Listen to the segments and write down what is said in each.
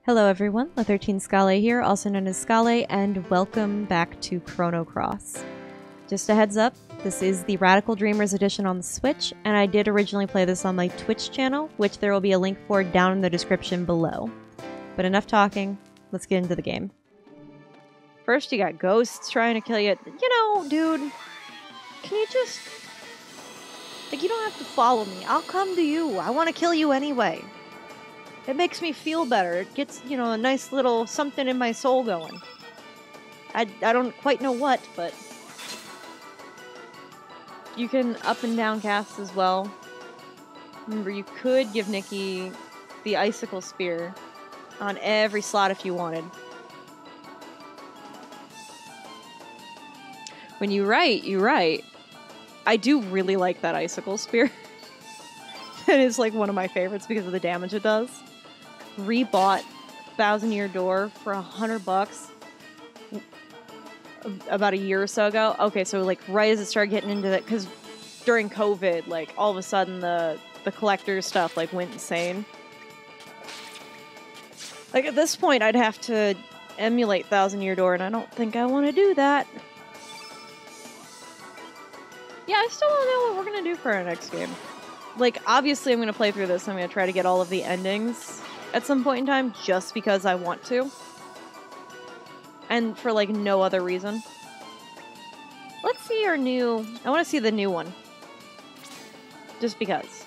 Hello everyone, La13 Scale here, also known as Scale, and welcome back to Chrono Cross. Just a heads up, this is the Radical Dreamers edition on the Switch, and I did originally play this on my Twitch channel, which there will be a link for down in the description below. But enough talking, let's get into the game. First you got ghosts trying to kill you. You know, dude, can you just... Like, you don't have to follow me, I'll come to you, I want to kill you anyway. It makes me feel better. It gets, you know, a nice little something in my soul going. I don't quite know what, but... You can up and down cast as well. Remember, you could give Nikki the Icicle Spear on every slot if you wanted. When you write. I do really like that Icicle Spear. It is like one of my favorites because of the damage it does. Rebought Thousand Year Door for $100 about a year or so ago. Okay, so like right as it started getting into that, because during COVID, like all of a sudden the collector stuff like went insane. Like at this point, I'd have to emulate Thousand Year Door, and I don't think I want to do that. Yeah, I still don't know what we're gonna do for our next game. Like, obviously I'm going to play through this. I'm going to try to get all of the endings at some point in time, just because I want to. And for, like, no other reason. Let's see our new... I want to see the new one. Just because.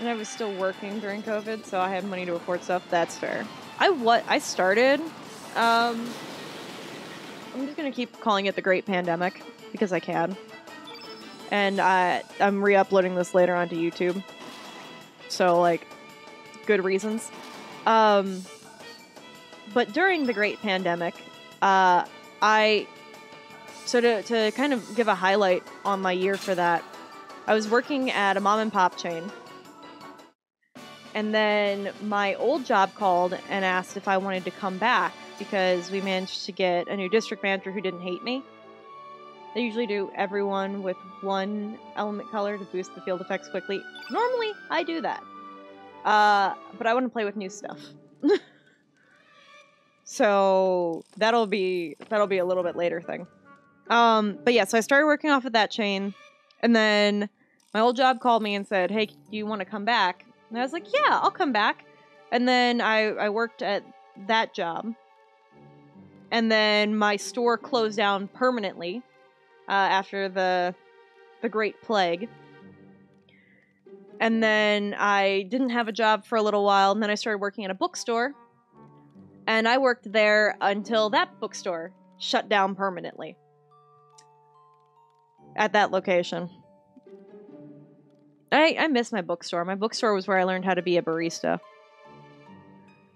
And I was still working during COVID, so I had money to afford stuff. That's fair. I started... I'm just going to keep calling it the Great Pandemic, because I can. And I'm re-uploading this later onto YouTube. So, like, good reasons. But during the Great Pandemic, to kind of give a highlight on my year for that, I was working at a mom and pop chain. And then my old job called and asked if I wanted to come back because we managed to get a new district manager who didn't hate me. They usually do everyone with one element color to boost the field effects quickly. Normally, I do that. But I want to play with new stuff. So that'll be a little bit later thing. But yeah, so I started working off of that chain, and then my old job called me and said, "Hey, do you want to come back?" And I was like, "Yeah, I'll come back." And then I worked at that job, and then my store closed down permanently. After the Great Plague. And then I didn't have a job for a little while, and then I started working at a bookstore. And I worked there until that bookstore shut down permanently. At that location. I miss my bookstore. My bookstore was where I learned how to be a barista.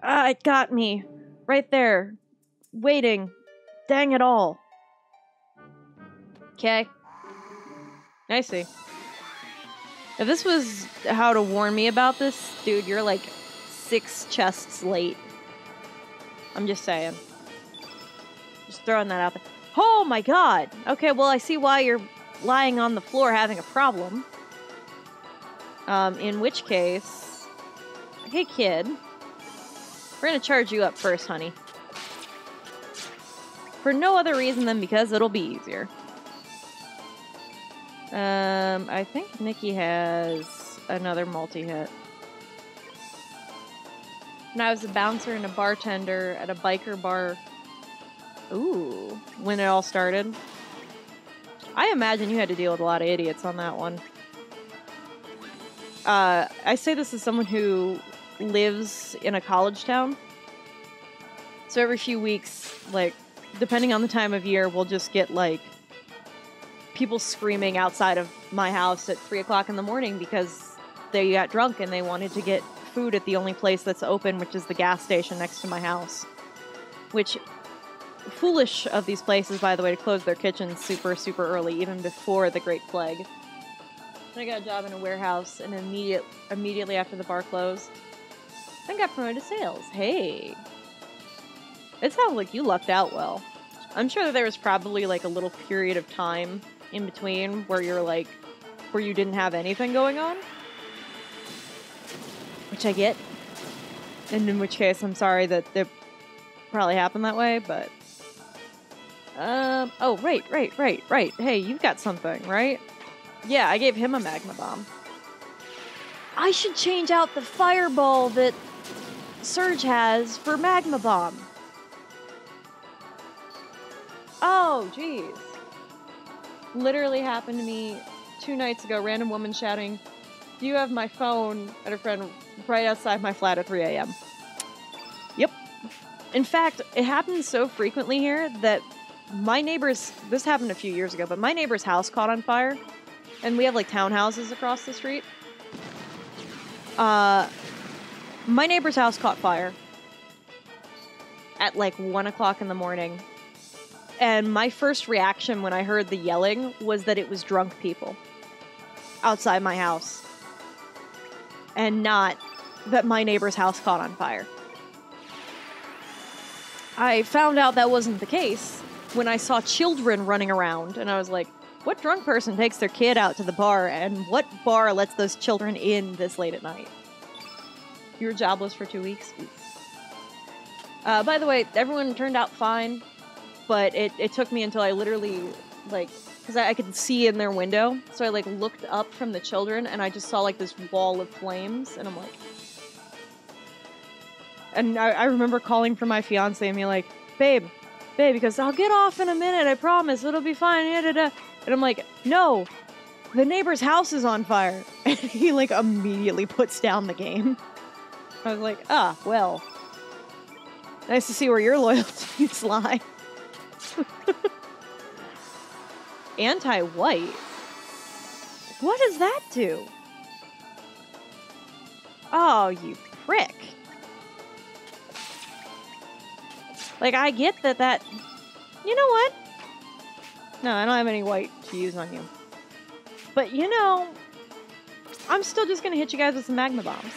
It got me. Right there. Waiting. Dang it all. Okay. I see. If this was how to warn me about this, dude, you're like 6 chests late. I'm just saying. Just throwing that out there. Oh my god! Okay, well I see why you're lying on the floor having a problem. In which case... Hey kid. We're gonna charge you up first, honey. For no other reason than because it'll be easier. I think Nikki has another multi-hit. And I was a bouncer and a bartender at a biker bar. Ooh, when it all started. I imagine you had to deal with a lot of idiots on that one. I say this as someone who lives in a college town. So every few weeks, like, depending on the time of year, we'll just get, like, people screaming outside of my house at 3 o'clock in the morning because they got drunk and they wanted to get food at the only place that's open, which is the gas station next to my house. Which, foolish of these places, by the way, to close their kitchens super, super early, even before the Great Plague. I got a job in a warehouse, and immediately after the bar closed, I got promoted to sales. Hey! It sounds like you lucked out well. I'm sure that there was probably like a little period of time in between where you're like, where you didn't have anything going on. Which I get. And in which case, I'm sorry that it probably happened that way, but... oh, right. Hey, you've got something, right? Yeah, I gave him a magma bomb. I should change out the fireball that Surge has for magma bomb. Oh, jeez. Literally happened to me 2 nights ago. Random woman shouting, "Do you have my phone?" at a friend right outside my flat at 3 a.m. Yep. In fact, it happens so frequently here that my neighbor's... This happened a few years ago, but my neighbor's house caught on fire. And we have, like, townhouses across the street. My neighbor's house caught fire at, like, 1 o'clock in the morning. And my first reaction when I heard the yelling was that it was drunk people outside my house. And not that my neighbor's house caught on fire. I found out that wasn't the case when I saw children running around, and I was like, what drunk person takes their kid out to the bar, and what bar lets those children in this late at night? You were jobless for 2 weeks? By the way, everyone turned out fine, but it took me until I literally, like, because I could see in their window, so I, like, looked up from the children, and I just saw, like, this wall of flames, and I'm like... And I remember calling for my fiance and being like, babe, because I'll get off in a minute, I promise, it'll be fine, and I'm like, no, the neighbor's house is on fire. And he, like, immediately puts down the game. I was like, ah, well, nice to see where your loyalties lie. Anti-white? What does that do? Oh, you prick. Like, I get that... You know what? No, I don't have any white to use on you. But, you know, I'm still just gonna hit you guys with some magma bombs.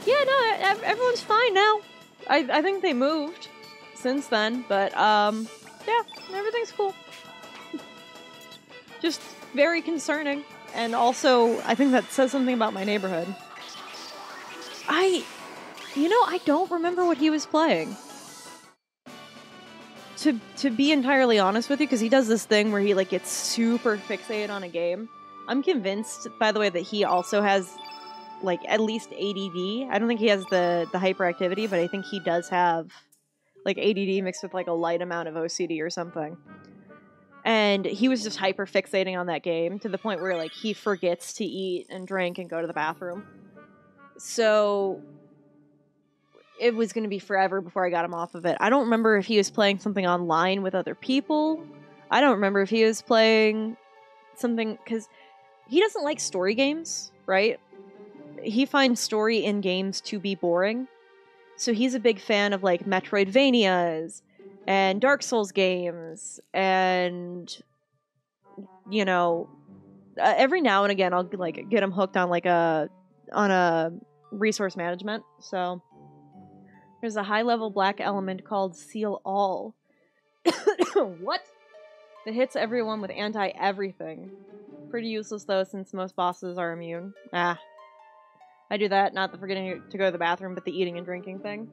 Yeah, no, everyone's fine now. I think they moved since then, but, yeah, everything's cool. Just very concerning. And also, I think that says something about my neighborhood. You know, I don't remember what he was playing. To be entirely honest with you, because he does this thing where he, like, gets super fixated on a game. I'm convinced, by the way, that he also has, like, at least ADD. I don't think he has the hyperactivity, but I think he does have, like, ADD mixed with, like, a light amount of OCD or something. And he was just hyper fixating on that game to the point where, like, he forgets to eat and drink and go to the bathroom. So... it was going to be forever before I got him off of it. I don't remember if he was playing something online with other people. I don't remember if he was playing something... because he doesn't like story games, right? He finds story in games to be boring. So he's a big fan of, like, Metroidvanias and Dark Souls games. And, you know, every now and again I'll, like, get him hooked on, like, on a resource management. So... there's a high-level black element called Seal All. What? That hits everyone with anti-everything. Pretty useless, though, since most bosses are immune. Ah. I do that, not the forgetting to go to the bathroom, but the eating and drinking thing.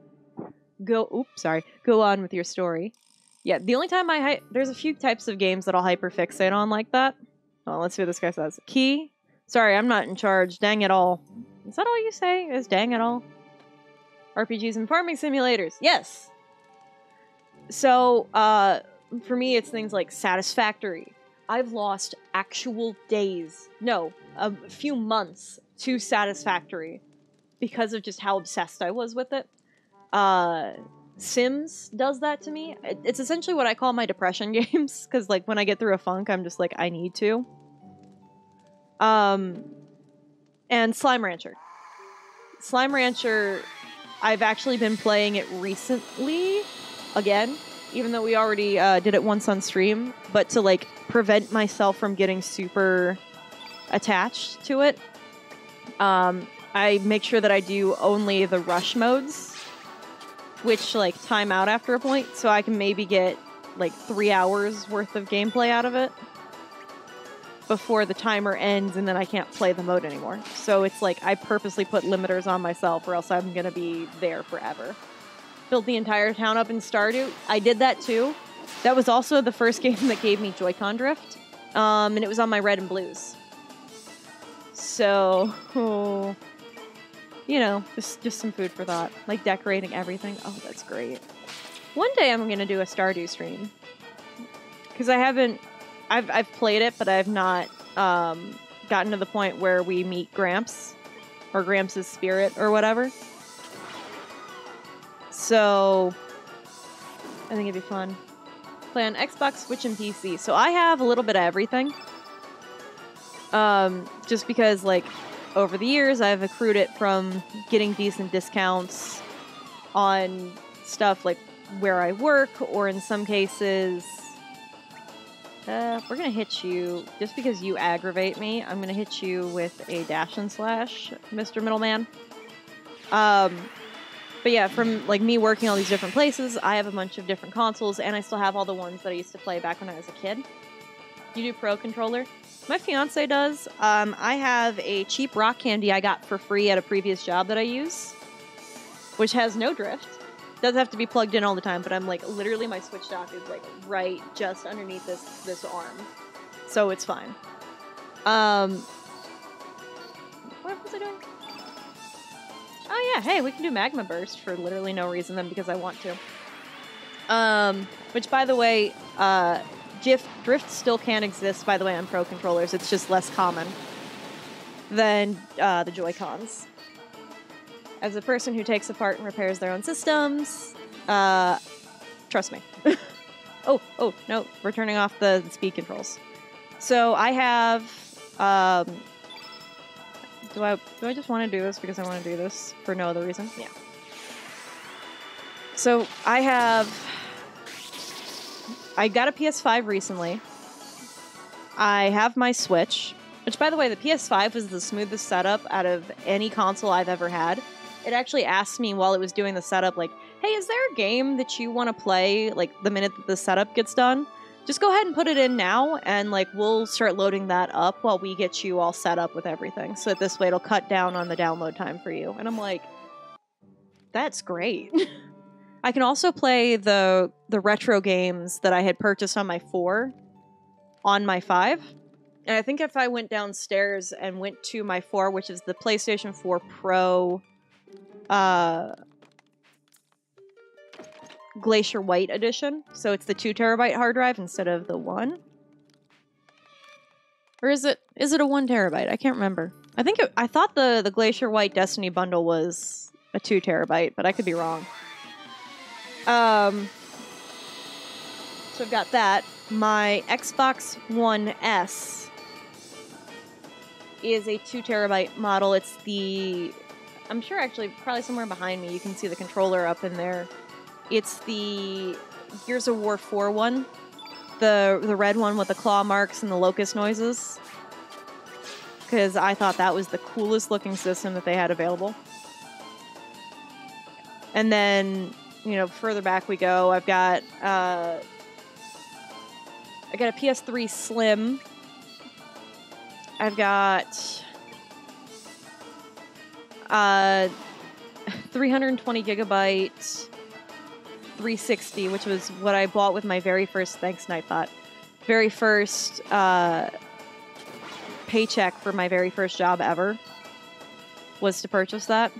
Go on with your story. Yeah, the only time there's a few types of games that I'll hyperfixate on like that. Oh, let's see what this guy says. Key? Sorry, I'm not in charge. Dang it all. Is that all you say? Is dang it all? RPGs and farming simulators. Yes! So, for me, it's things like Satisfactory. I've lost actual days, no, a few months to Satisfactory because of just how obsessed I was with it. Sims does that to me. It's essentially what I call my depression games, because, like, when I get through a funk, I'm just like, I need to. And Slime Rancher. Slime Rancher... I've actually been playing it recently, again, even though we already did it once on stream, but to, like, prevent myself from getting super attached to it, I make sure that I do only the rush modes, which, like, time out after a point, so I can maybe get, like, 3 hours worth of gameplay out of it. before the timer ends and then I can't play the mode anymore. So it's like I purposely put limiters on myself or else I'm going to be there forever. Built the entire town up in Stardew. I did that too. That was also the first game that gave me Joy-Con drift. And it was on my red and blues. So, you know, just some food for thought. Like decorating everything. Oh, that's great. One day I'm going to do a Stardew stream. Because I've played it, but I've not gotten to the point where we meet Gramps. Or Gramps' spirit or whatever. So, I think it'd be fun. Play on Xbox, Switch, and PC. So I have a little bit of everything. Just because, like, over the years, I've accrued it from getting decent discounts on stuff like where I work, or in some cases, we're gonna hit you, just because you aggravate me, I'm gonna hit you with a dash and slash, Mr. Middleman. But yeah, from like me working all these different places, I have a bunch of different consoles, and I still have all the ones that I used to play back when I was a kid. You do Pro Controller? My fiance does. I have a cheap rock candy I got for free at a previous job that I use, which has no drift. Does have to be plugged in all the time, but I'm like, literally my Switch dock is like right just underneath this arm. So it's fine. What was I doing? Oh yeah, hey, we can do Magma Burst for literally no reason than because I want to. Which, by the way, drift still can exist, by the way, on Pro Controllers. It's just less common than the Joy-Cons. As a person who takes apart and repairs their own systems, trust me. Oh, no, we're turning off the speed controls. So I have... Do I just want to do this because I want to do this for no other reason? Yeah. So I got a PS5 recently. I have my Switch, which, by the way, the PS5 was the smoothest setup out of any console I've ever had. It actually asked me while it was doing the setup, like, hey, is there a game that you want to play, like, the minute that the setup gets done? Just go ahead and put it in now, and, like, we'll start loading that up while we get you all set up with everything. So that this way it'll cut down on the download time for you. And I'm like, that's great. I can also play the retro games that I had purchased on my 4 on my 5. And I think if I went downstairs and went to my 4, which is the PlayStation 4 Pro Glacier White edition, so it's the 2 terabyte hard drive instead of the 1. Or is it a 1 terabyte? I can't remember. I thought the Glacier White Destiny bundle was a 2 terabyte, but I could be wrong. So I've got that. My Xbox One S is a 2 terabyte model. It's the... I'm sure actually probably somewhere behind me you can see the controller up in there. It's the Gears of War 4 one. The red one with the claw marks and the locust noises. Because I thought that was the coolest looking system that they had available. And then, you know, further back we go. I've got I got a PS3 Slim. I've got 320 gigabyte 360, which was what I bought with my very first, thanks Nightbot, very first paycheck for my very first job ever was to purchase that.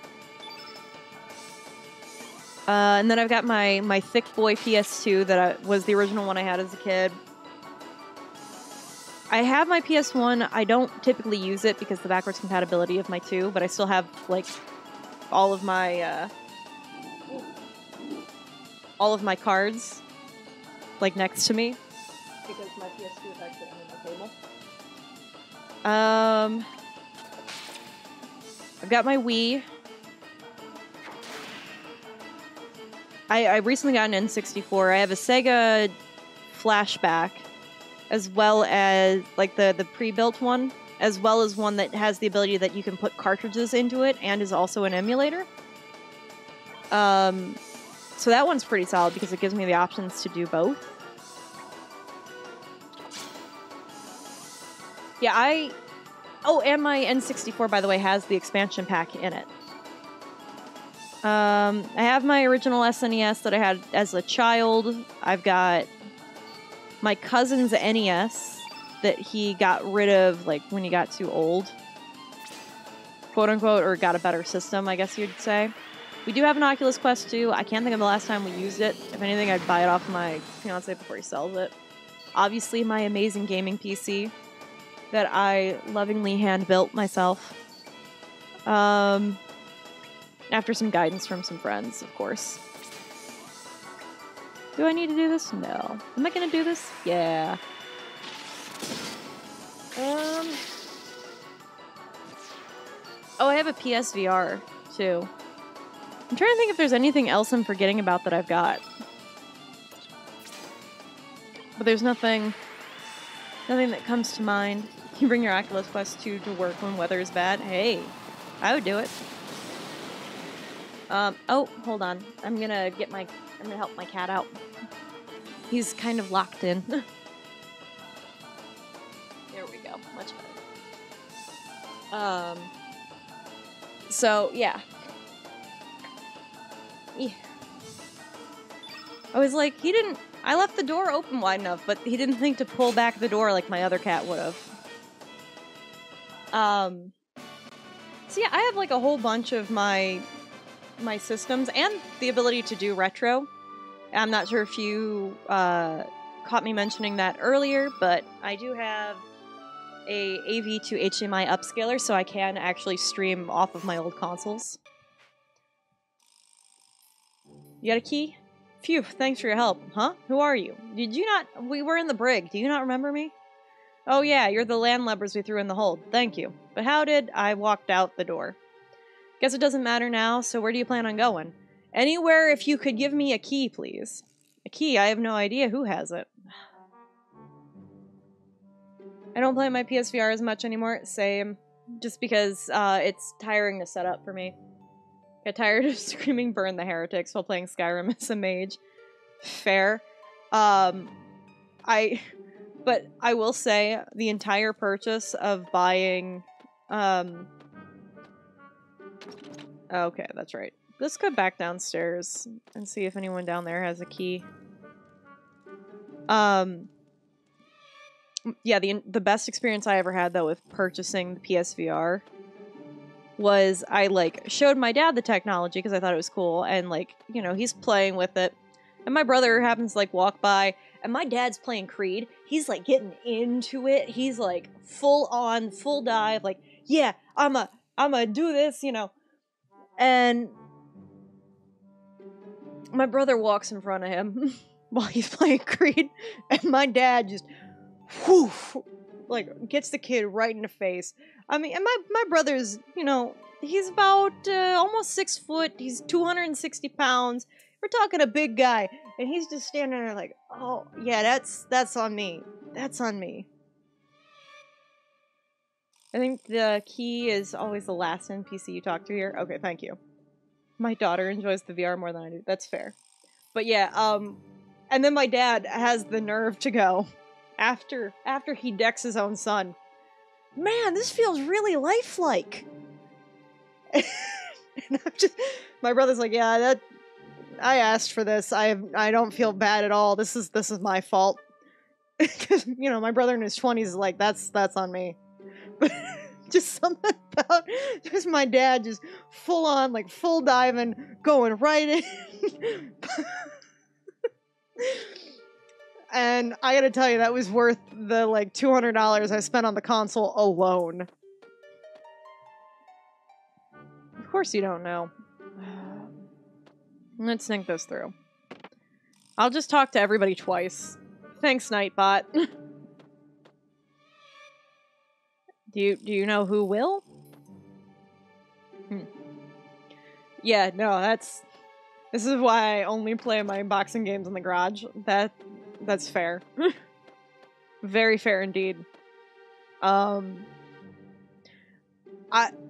And then I've got my thick boy PS2 that was the original one I had as a kid. I have my PS1. I don't typically use it because the backwards compatibility of my 2, but I still have, like, all of my cards, like, next to me, because my PS2 is actually under my table. I've got my Wii. I recently got an N64. I have a Sega Flashback, as well as, like, the pre-built one, as well as one that has the ability that you can put cartridges into it and is also an emulator. So that one's pretty solid because it gives me the options to do both. Yeah, oh, and my N64, by the way, has the expansion pack in it. I have my original SNES that I had as a child. I've got my cousin's NES that he got rid of, like, when he got too old. Quote unquote, or got a better system, I guess you'd say. We do have an Oculus Quest 2. I can't think of the last time we used it. If anything, I'd buy it off my fiance before he sells it. Obviously, my amazing gaming PC that I lovingly hand-built myself. After some guidance from some friends, of course. Do I need to do this? No. Am I gonna do this? Yeah. Oh, I have a PSVR, too. I'm trying to think if there's anything else I'm forgetting about that I've got. But there's nothing that comes to mind. You bring your Oculus Quest 2 to work when weather is bad? Hey, I would do it. Oh, hold on. I'm gonna help my cat out. He's kind of locked in. There we go. Much better. So, yeah. I was like, I left the door open wide enough, but he didn't think to pull back the door like my other cat would have. So yeah, I have like a whole bunch of my systems and the ability to do retro. I'm not sure if you caught me mentioning that earlier, but I do have a AV to HDMI upscaler, so I can actually stream off of my old consoles. You got a key? Phew, thanks for your help. Huh? Who are you? Did you not... We were in the brig. Do you not remember me? Oh yeah, you're the landlubbers we threw in the hold. Thank you. But how did... I walked out the door. Guess it doesn't matter now, so where do you plan on going? Anywhere if you could give me a key, please. A key? I have no idea who has it. I don't play my PSVR as much anymore. Same. Just because it's tiring to set up for me. Get tired of screaming burn the heretics while playing Skyrim as a mage. Fair. But I will say the entire purchase of buying okay, that's right. Let's go back downstairs and see if anyone down there has a key. Yeah, the best experience I ever had, though, with purchasing the PSVR was I, like, showed my dad the technology because I thought it was cool, and, like, you know, he's playing with it. And my brother happens to, like, walk by, and my dad's playing Creed. He's, like, getting into it. He's, like, full on, full dive, like, yeah, I'ma do this, you know. And my brother walks in front of him while he's playing Creed, and my dad just, whoo, like, gets the kid right in the face. I mean, and my brother's, you know, he's about almost 6 foot, he's 260 pounds, we're talking a big guy, and he's just standing there like, oh, yeah, that's on me. That's on me. I think the key is always the last NPC you talk to here. Okay, thank you. My daughter enjoys the VR more than I do. That's fair. But yeah, and then my dad has the nerve to go, after he decks his own son, man, this feels really lifelike. And I'm just, my brother's like, yeah, I asked for this. I don't feel bad at all. This is my fault. Because, you know, my brother in his 20s is like, that's on me. But just something about just my dad just full on, like, full diving, going right in. And I gotta tell you, that was worth the, like, $200 I spent on the console alone. Of course you don't know. Let's think this through. I'll just talk to everybody twice. Thanks, Nightbot. Do you know who will? Yeah, no, this is why I only play my boxing games in the garage. That's fair. Very fair indeed. I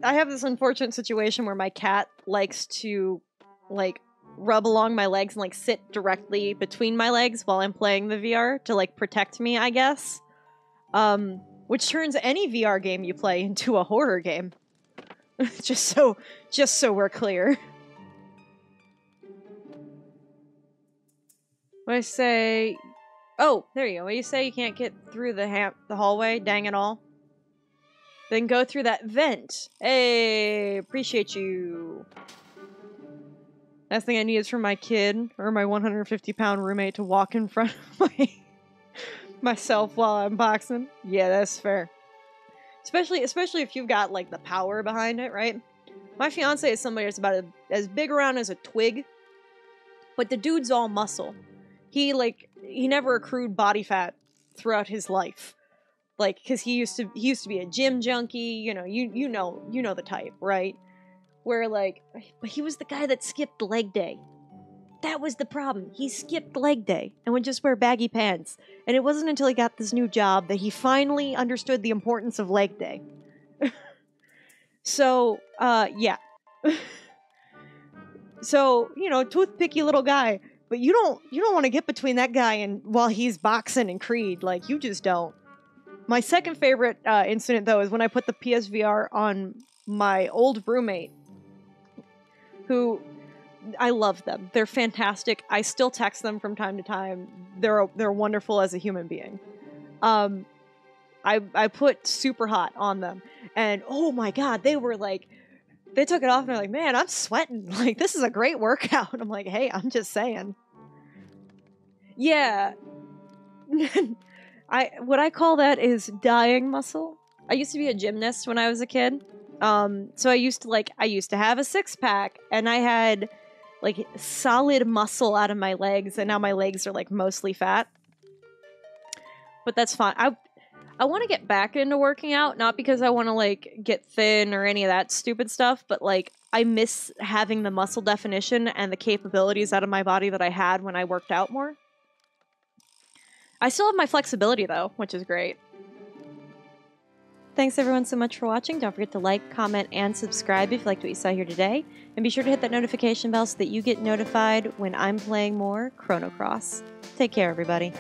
have this unfortunate situation where my cat likes to, like, rub along my legs and, like, sit directly between my legs while I'm playing the VR to, like, protect me, I guess. which turns any VR game you play into a horror game. just so we're clear. When I say, oh, there you go. When you say you can't get through the hallway, dang it all, then go through that vent. Hey, appreciate you. Last thing I need is for my kid or my 150-pound roommate to walk in front of myself while I'm boxing. Yeah, that's fair. Especially if you've got like the power behind it, right? My fiance is somebody that's about as big around as a twig, but the dude's all muscle. He never accrued body fat throughout his life, like because he used to be a gym junkie. You know the type, right? Where but he was the guy that skipped leg day. That was the problem. He skipped leg day and would just wear baggy pants. And it wasn't until he got this new job that he finally understood the importance of leg day. So, yeah. So, toothpicky little guy. But you don't want to get between that guy and while he's boxing and Creed. Like, you just don't. My second favorite incident, though, is when I put the PSVR on my old roommate, who... I love them. They're fantastic. I still text them from time to time. They're wonderful as a human being. I put Super Hot on them, and oh my god, they took it off and they're like, man, I'm sweating. Like, this is a great workout. I'm like, hey, I'm just saying. Yeah. What I call that is dying muscle. I used to be a gymnast when I was a kid. So I used to have a six-pack, and I had like solid muscle out of my legs, and now my legs are like mostly fat. But that's fine. I want to get back into working out, not because I want to like get thin or any of that stupid stuff, but like I miss having the muscle definition and the capabilities out of my body that I had when I worked out more. I still have my flexibility though, which is great. Thanks everyone so much for watching. Don't forget to like, comment, and subscribe if you liked what you saw here today. And be sure to hit that notification bell so that you get notified when I'm playing more Chrono Cross. Take care, everybody.